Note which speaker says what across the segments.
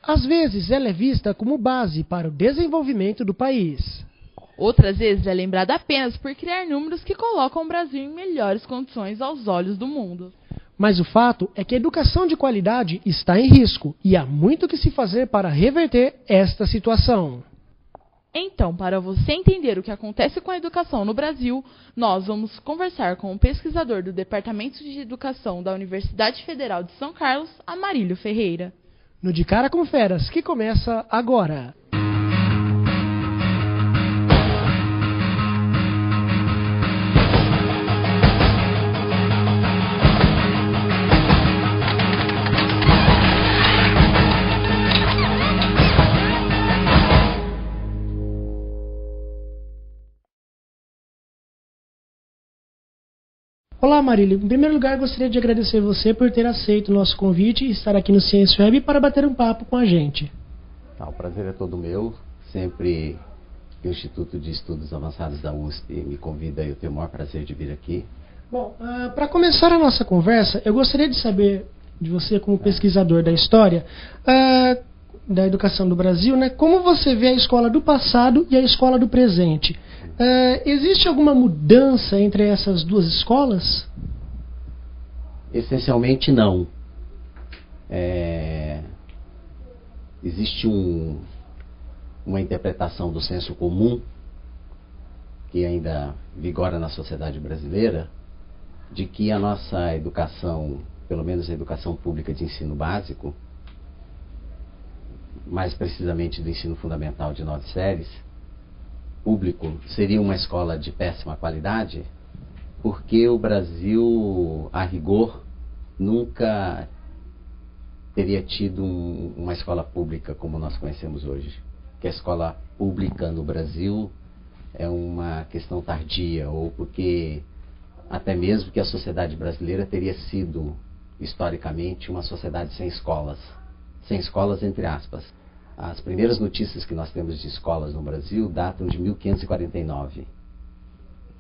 Speaker 1: Às vezes ela é vista como base para o desenvolvimento do país.
Speaker 2: Outras vezes é lembrada apenas por criar números que colocam o Brasil em melhores condições aos olhos do mundo.
Speaker 1: Mas o fato é que a educação de qualidade está em risco e há muito que se fazer para reverter esta situação.
Speaker 2: Então, para você entender o que acontece com a educação no Brasil, nós vamos conversar com o pesquisador do Departamento de Educação da Universidade Federal de São Carlos, Amarílio Ferreira.
Speaker 1: No De Cara com Feras, que começa agora. Olá, Marília. Em primeiro lugar, gostaria de agradecer você por ter aceito o nosso convite e estar aqui no Ciência Web para bater um papo com a gente.
Speaker 3: O prazer é todo meu. Sempre que o Instituto de Estudos Avançados da USP me convida, eu tenho o maior prazer de vir aqui.
Speaker 1: Bom, para começar a nossa conversa, eu gostaria de saber de você, como pesquisador da história da educação do Brasil, né, como você vê a escola do passado e a escola do presente. Existe alguma mudança entre essas duas escolas?
Speaker 3: Essencialmente não. Existe uma interpretação do senso comum que ainda vigora na sociedade brasileira, de que a nossa educação, pelo menos a educação pública de ensino básico, mais precisamente do ensino fundamental de 9 séries, público, seria uma escola de péssima qualidade, porque o Brasil, a rigor, nunca teria tido uma escola pública como nós conhecemos hoje. Que a escola pública no Brasil é uma questão tardia, ou porque até mesmo que a sociedade brasileira teria sido, historicamente, uma sociedade sem escolas entre aspas. As primeiras notícias que nós temos de escolas no Brasil datam de 1549,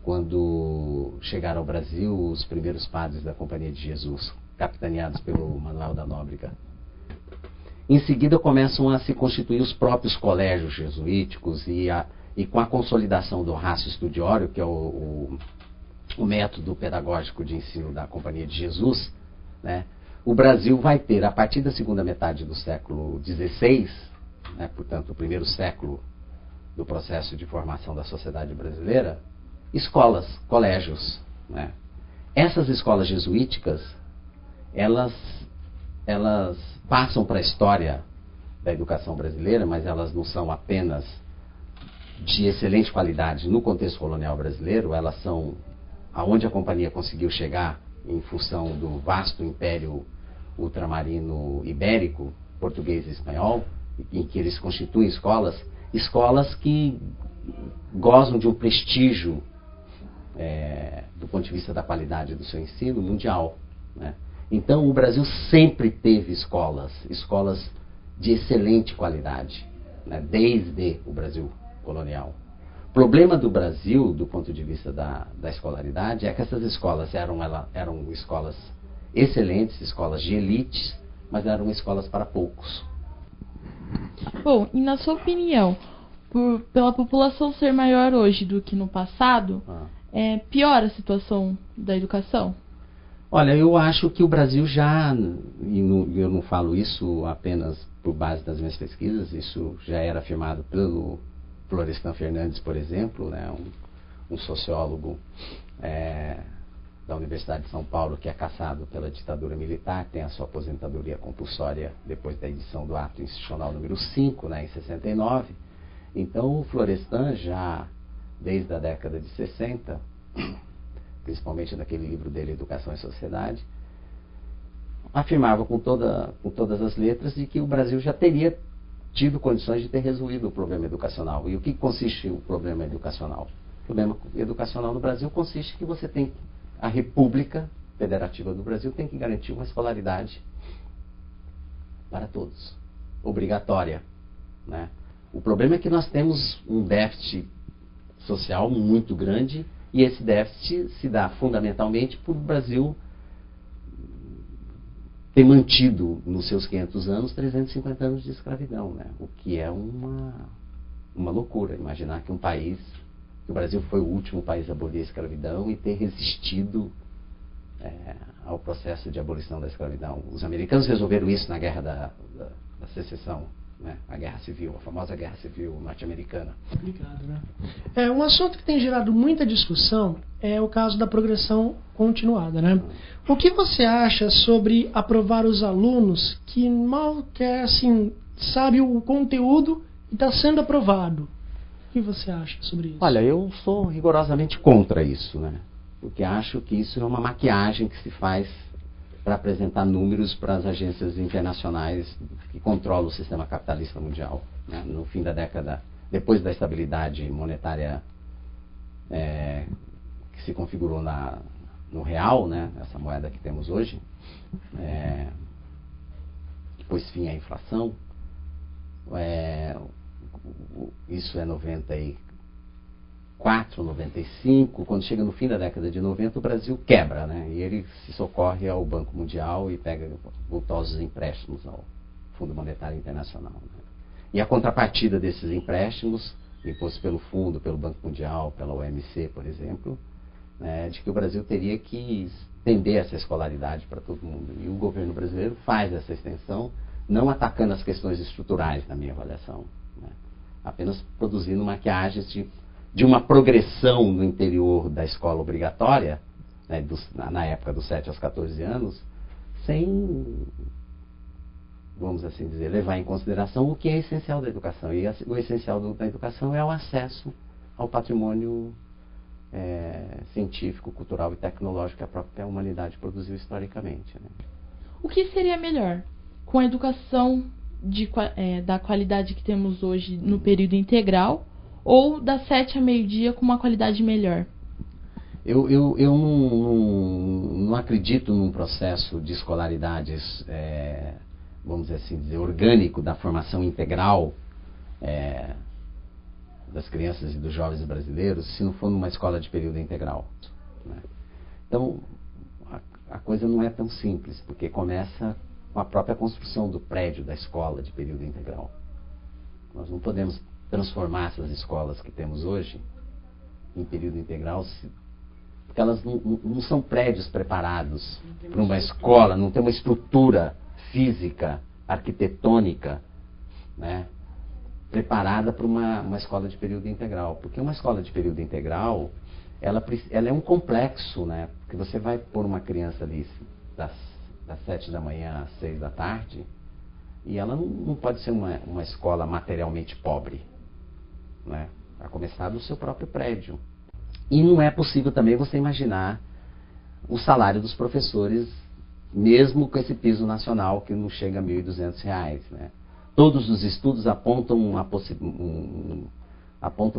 Speaker 3: quando chegaram ao Brasil os primeiros padres da Companhia de Jesus, capitaneados pelo Manuel da Nóbrega. Em seguida começam a se constituir os próprios colégios jesuíticos e com a consolidação do Ratio Studiorum, que é o método pedagógico de ensino da Companhia de Jesus, né, o Brasil vai ter, a partir da segunda metade do século XVI, né, portanto, o primeiro século do processo de formação da sociedade brasileira, escolas, colégios. Né? Essas escolas jesuíticas, elas passam para a história da educação brasileira, mas elas não são apenas de excelente qualidade no contexto colonial brasileiro, elas são aonde a companhia conseguiu chegar em função do vasto império ultramarino ibérico, português e espanhol, em que eles constituem escolas que gozam de um prestígio do ponto de vista da qualidade do seu ensino mundial. Né? Então o Brasil sempre teve escolas de excelente qualidade, né? Desde o Brasil colonial. O problema do Brasil, do ponto de vista da escolaridade, é que essas escolas eram escolas excelentes, escolas de elite, mas eram escolas para poucos.
Speaker 2: Bom, e na sua opinião, pela população ser maior hoje do que no passado, piora a situação da educação?
Speaker 3: Olha, eu acho que o Brasil já, eu não falo isso apenas por base das minhas pesquisas, isso já era afirmado pelo Florestan Fernandes, por exemplo, né, um sociólogo da Universidade de São Paulo, que é caçado pela ditadura militar, tem a sua aposentadoria compulsória depois da edição do Ato Institucional número 5, né, em 69. Então o Florestan, já desde a década de 60, principalmente naquele livro dele, Educação e Sociedade, afirmava com todas as letras de que o Brasil já teria tido condições de ter resolvido o problema educacional. E o que consiste o problema educacional? O problema educacional no Brasil consiste que você tem, a República Federativa do Brasil tem que garantir uma escolaridade para todos, obrigatória. Né? O problema é que nós temos um déficit social muito grande, e esse déficit se dá fundamentalmente por o Brasil ter mantido nos seus 500 anos 350 anos de escravidão, né? O que é uma loucura imaginar que que o Brasil foi o último país a abolir a escravidão e ter resistido ao processo de abolição da escravidão. Os americanos resolveram isso na Guerra da Secessão, né? A Guerra Civil, a famosa Guerra Civil norte-americana.
Speaker 1: Complicado, né? Um assunto que tem gerado muita discussão é o caso da progressão continuada, né? O que você acha sobre aprovar os alunos que mal quer, assim, sabe o conteúdo e está sendo aprovado? O que você acha sobre isso?
Speaker 3: Olha, eu sou rigorosamente contra isso, né? Porque acho que isso é uma maquiagem que se faz para apresentar números para as agências internacionais que controlam o sistema capitalista mundial, né? No fim da década, depois da estabilidade monetária que se configurou no real, né? Essa moeda que temos hoje, que pôs fim à inflação, isso é 94, 95, quando chega no fim da década de 90, o Brasil quebra, né? E ele se socorre ao Banco Mundial e pega vultosos empréstimos ao Fundo Monetário Internacional, né? E a contrapartida desses empréstimos, impostos pelo Fundo, pelo Banco Mundial, pela OMC, por exemplo, né, de que o Brasil teria que estender essa escolaridade para todo mundo. E o governo brasileiro faz essa extensão, não atacando as questões estruturais, na minha avaliação, né? Apenas produzindo maquiagens de uma progressão no interior da escola obrigatória, né, na época dos 7 aos 14 anos, sem, vamos assim dizer, levar em consideração o que é essencial da educação. E o essencial da educação é o acesso ao patrimônio científico, cultural e tecnológico que a própria humanidade produziu historicamente, né?
Speaker 2: O que seria melhor? Com a educação da qualidade que temos hoje no período integral, ou das 7 a meio-dia com uma qualidade melhor?
Speaker 3: Eu não acredito num processo de escolaridades, vamos assim dizer, orgânico da formação integral das crianças e dos jovens brasileiros, se não for numa escola de período integral, né? Então, a coisa não é tão simples, porque começa com a própria construção do prédio da escola de período integral. Nós não podemos transformar essas escolas que temos hoje em período integral, porque elas não são prédios preparados para uma escola, não tem uma estrutura física, arquitetônica, né, preparada para uma escola de período integral. Porque uma escola de período integral, ela é um complexo, né? Porque você vai pôr uma criança ali das 7 da manhã às 6 da tarde, e ela não pode ser uma escola materialmente pobre, né? A começar do seu próprio prédio. E não é possível também você imaginar o salário dos professores, mesmo com esse piso nacional que não chega a R$ 1.200, né? Todos os estudos apontam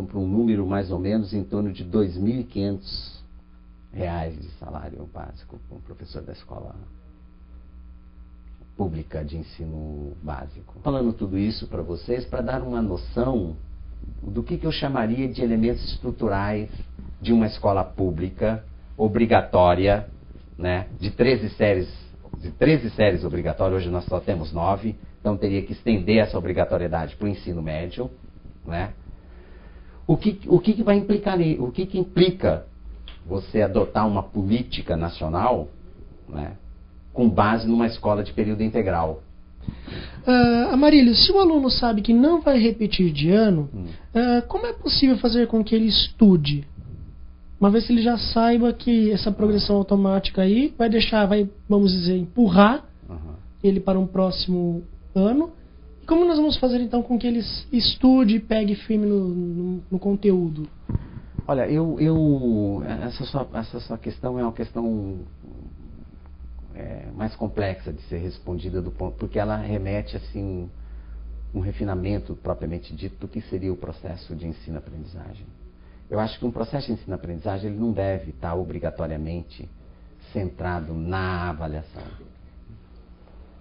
Speaker 3: para um número mais ou menos em torno de R$ 2.500 de salário básico para um professor da escola pública de ensino básico. Falando tudo isso para vocês, para dar uma noção do que eu chamaria de elementos estruturais de uma escola pública obrigatória, né, de 13 séries obrigatórias. Hoje nós só temos 9, então teria que estender essa obrigatoriedade para o ensino médio, né? O que vai implicar, o que implica você adotar uma política nacional, né, com base numa escola de período integral?
Speaker 1: Amarílio, se o aluno sabe que não vai repetir de ano, como é possível fazer com que ele estude? Uma vez que ele já saiba que essa progressão automática aí vai, vamos dizer, empurrar ele para um próximo ano. E como nós vamos fazer então com que ele estude e pegue firme no conteúdo?
Speaker 3: Olha, essa sua questão é uma questão mais complexa de ser respondida, porque ela remete assim um refinamento propriamente dito do que seria o processo de ensino-aprendizagem. Eu acho que um processo de ensino-aprendizagem ele não deve estar obrigatoriamente centrado na avaliação.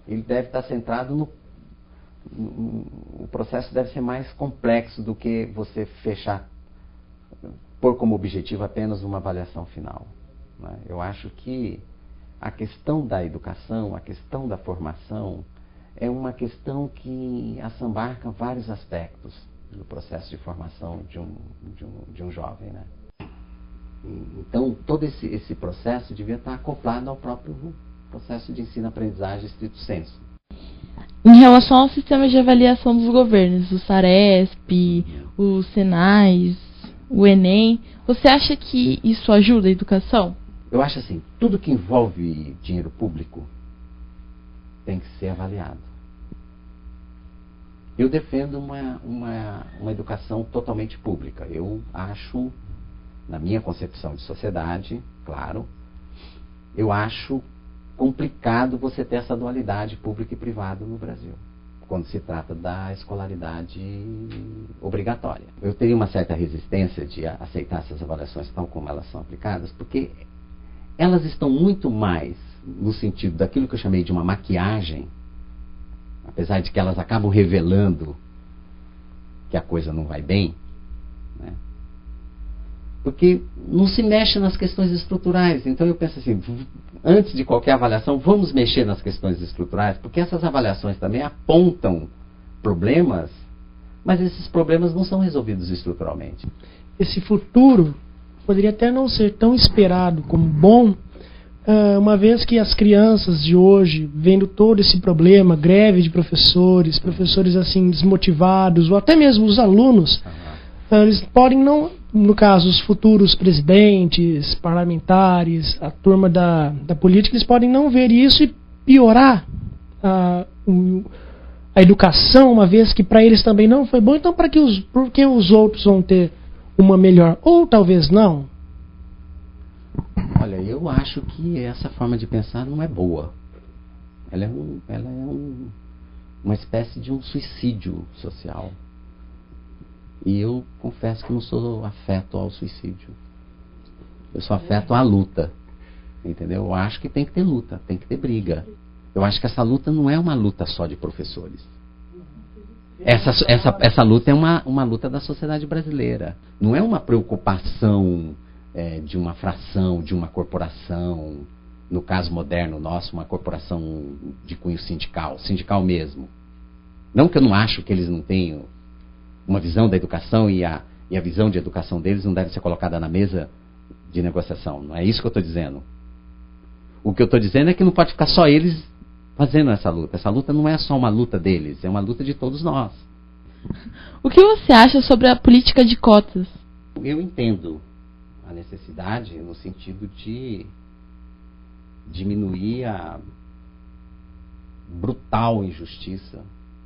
Speaker 3: Ele deve estar centrado o processo deve ser mais complexo do que você pôr como objetivo apenas uma avaliação final, né? Eu acho que a questão da educação, a questão da formação, é uma questão que assambarca vários aspectos do processo de formação de um jovem, né? Então, todo esse processo devia estar acoplado ao próprio processo de ensino-aprendizagem estrito sensu.
Speaker 2: Em relação ao sistema de avaliação dos governos, o SARESP, os SENAIs, o Enem, você acha que isso ajuda a educação?
Speaker 3: Eu acho assim, tudo que envolve dinheiro público tem que ser avaliado. Eu defendo uma educação totalmente pública. Eu acho, na minha concepção de sociedade, claro, eu acho complicado você ter essa dualidade público e privado no Brasil, quando se trata da escolaridade obrigatória. Eu teria uma certa resistência de aceitar essas avaliações tal como elas são aplicadas, porque elas estão muito mais no sentido daquilo que eu chamei de uma maquiagem, apesar de que elas acabam revelando que a coisa não vai bem, né? Porque não se mexe nas questões estruturais. Então eu penso assim, antes de qualquer avaliação, vamos mexer nas questões estruturais, porque essas avaliações também apontam problemas, mas esses problemas não são resolvidos estruturalmente.
Speaker 1: Esse futuro poderia até não ser tão esperado como bom, uma vez que as crianças de hoje, vendo todo esse problema, greve de professores, professores assim desmotivados, ou até mesmo os alunos, eles podem não, no caso, os futuros presidentes, parlamentares, a turma da política, eles podem não ver isso e piorar a educação, uma vez que para eles também não foi bom, então por que os outros vão ter uma melhor? Ou talvez não?
Speaker 3: Olha, eu acho que essa forma de pensar não é boa. Ela é uma espécie de um suicídio social. E eu confesso que não sou afeto ao suicídio. Eu sou afeto à luta. Entendeu? Eu acho que tem que ter luta, tem que ter briga. Eu acho que essa luta não é uma luta só de professores. Essa luta é uma luta da sociedade brasileira. Não é uma preocupação de uma fração, de uma corporação, no caso moderno nosso, uma corporação de cunho sindical mesmo. Não que eu não acho que eles não tenham uma visão da educação e a visão de educação deles não deve ser colocada na mesa de negociação. Não é isso que eu estou dizendo. O que eu estou dizendo é que não pode ficar só eles fazendo essa luta. Essa luta não é só uma luta deles, é uma luta de todos nós.
Speaker 2: O que você acha sobre a política de cotas?
Speaker 3: Eu entendo a necessidade no sentido de diminuir a brutal injustiça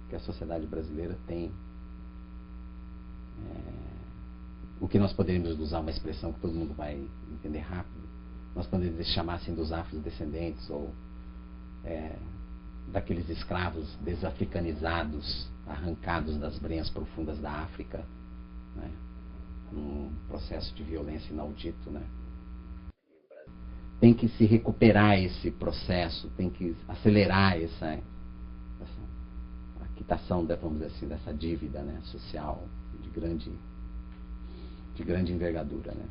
Speaker 3: que a sociedade brasileira tem. O que nós poderíamos usar uma expressão que todo mundo vai entender rápido, nós poderíamos chamar assim dos afrodescendentes ou daqueles escravos desafricanizados, arrancados das brenhas profundas da África, né? Num processo de violência inaudito, né? Tem que se recuperar esse processo, tem que acelerar essa a quitação, vamos dizer assim, dessa dívida, né, social de grande envergadura, né?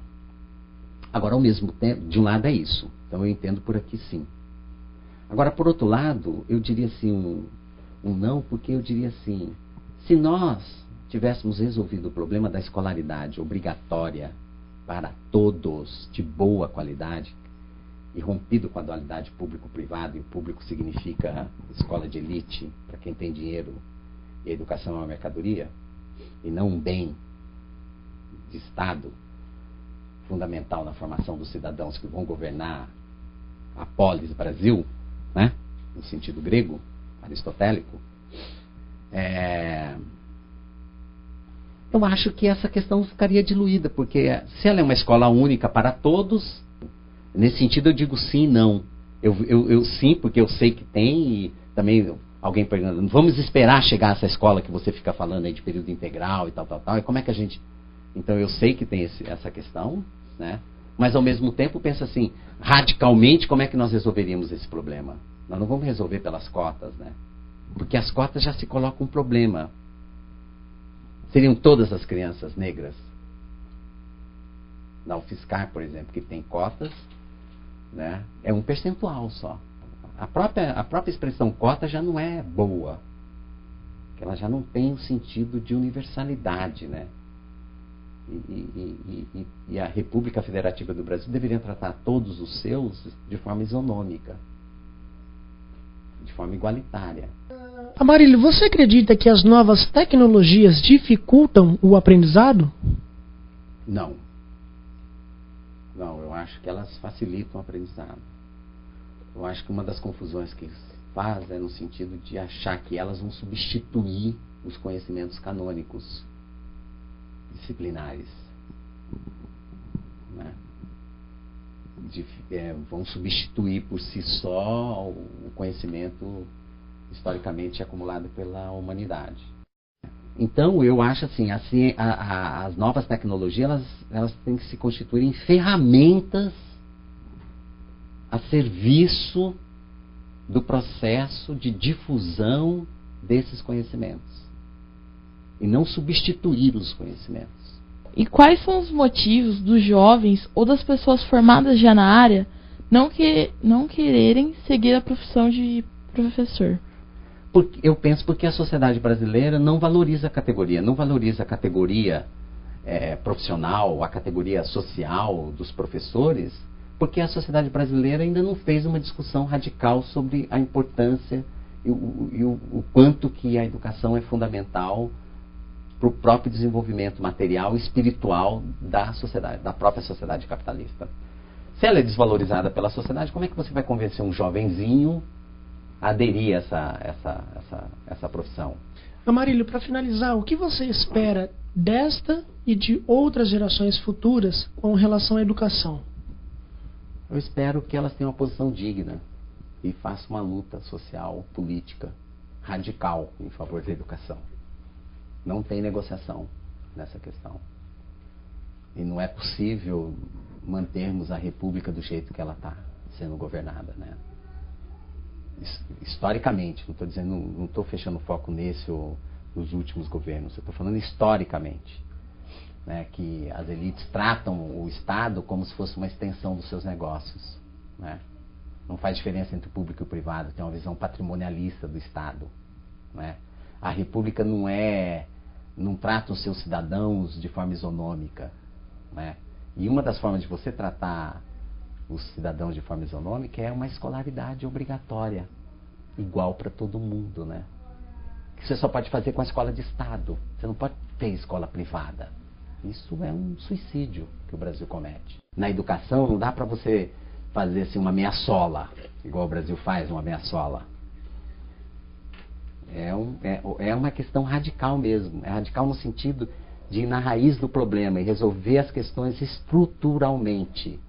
Speaker 3: Agora, ao mesmo tempo, de um lado é isso, então eu entendo por aqui sim. Agora, por outro lado, eu diria assim um não, porque eu diria assim, se nós tivéssemos resolvido o problema da escolaridade obrigatória para todos, de boa qualidade, e rompido com a dualidade público-privado, e o público significa escola de elite, para quem tem dinheiro, e a educação é uma mercadoria, e não um bem de Estado fundamental na formação dos cidadãos que vão governar a polis Brasil, né? No sentido grego, aristotélico, eu acho que essa questão ficaria diluída, porque se ela é uma escola única para todos, nesse sentido eu digo sim e não. Eu sim, porque eu sei que tem, e também alguém perguntando, vamos esperar chegar essa escola que você fica falando aí de período integral e tal, e como é que a gente... Então eu sei que tem essa questão, né? Mas ao mesmo tempo penso assim, radicalmente, como é que nós resolveríamos esse problema? Nós não vamos resolver pelas cotas, né? Porque as cotas já se colocam um problema. Seriam todas as crianças negras? Na UFSCar, por exemplo, que tem cotas, né? É um percentual só. A própria expressão cota já não é boa, que ela já não tem o sentido de universalidade, né? E a República Federativa do Brasil deveria tratar todos os seus de forma isonômica, de forma igualitária.
Speaker 1: Amarílio, você acredita que as novas tecnologias dificultam o aprendizado?
Speaker 3: Não. Não, eu acho que elas facilitam o aprendizado. Eu acho que uma das confusões que faz é no sentido de achar que elas vão substituir os conhecimentos canônicos disciplinares, né? Vão substituir por si só o conhecimento historicamente acumulado pela humanidade. Então eu acho assim, as novas tecnologias elas têm que se constituir em ferramentas a serviço do processo de difusão desses conhecimentos e não substituir os conhecimentos.
Speaker 2: E quais são os motivos dos jovens ou das pessoas formadas já na área não quererem seguir a profissão de professor?
Speaker 3: Eu penso porque a sociedade brasileira não valoriza a categoria, profissional, a categoria social dos professores, porque a sociedade brasileira ainda não fez uma discussão radical sobre a importância e o quanto que a educação é fundamental para o próprio desenvolvimento material e espiritual da sociedade, da própria sociedade capitalista. Se ela é desvalorizada pela sociedade, como é que você vai convencer um jovenzinho a aderir a essa profissão?
Speaker 1: Amarílio, para finalizar, o que você espera desta e de outras gerações futuras com relação à educação?
Speaker 3: Eu espero que elas tenham uma posição digna e façam uma luta social, política, radical em favor da educação. Não tem negociação nessa questão. E não é possível mantermos a República do jeito que ela está sendo governada, né? Historicamente, não estou dizendo, não estou fechando foco nesse ou nos últimos governos, eu estou falando historicamente, né, que as elites tratam o Estado como se fosse uma extensão dos seus negócios, né? Não faz diferença entre o público e o privado, tem uma visão patrimonialista do Estado, né? A República não trata os seus cidadãos de forma isonômica, né? E uma das formas de você tratar os cidadãos de forma isonômica é uma escolaridade obrigatória, igual para todo mundo, né? Que você só pode fazer com a escola de Estado, você não pode ter escola privada. Isso é um suicídio que o Brasil comete. Na educação não dá para você fazer assim uma meia-sola, igual o Brasil faz uma meia-sola. É uma questão radical mesmo. É radical no sentido de ir na raiz do problema e resolver as questões estruturalmente.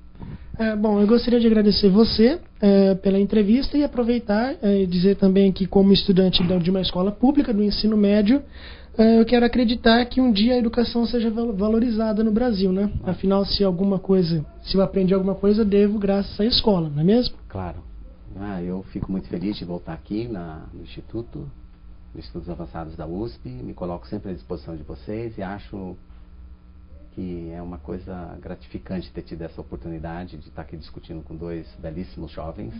Speaker 1: Bom, eu gostaria de agradecer você pela entrevista e aproveitar e dizer também que, como estudante de uma escola pública do ensino médio, eu quero acreditar que um dia a educação seja valorizada no Brasil, né? Afinal, se eu aprendi alguma coisa, devo graças à escola, não é mesmo?
Speaker 3: Claro. Eu fico muito feliz de voltar aqui no Instituto, nos Estudos Avançados da USP, me coloco sempre à disposição de vocês e acho que é uma coisa gratificante ter tido essa oportunidade de estar aqui discutindo com dois belíssimos jovens,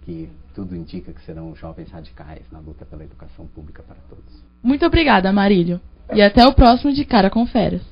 Speaker 3: que tudo indica que serão jovens radicais na luta pela educação pública para todos.
Speaker 2: Muito obrigada, Amarílio. E até o próximo De Cara com Feras.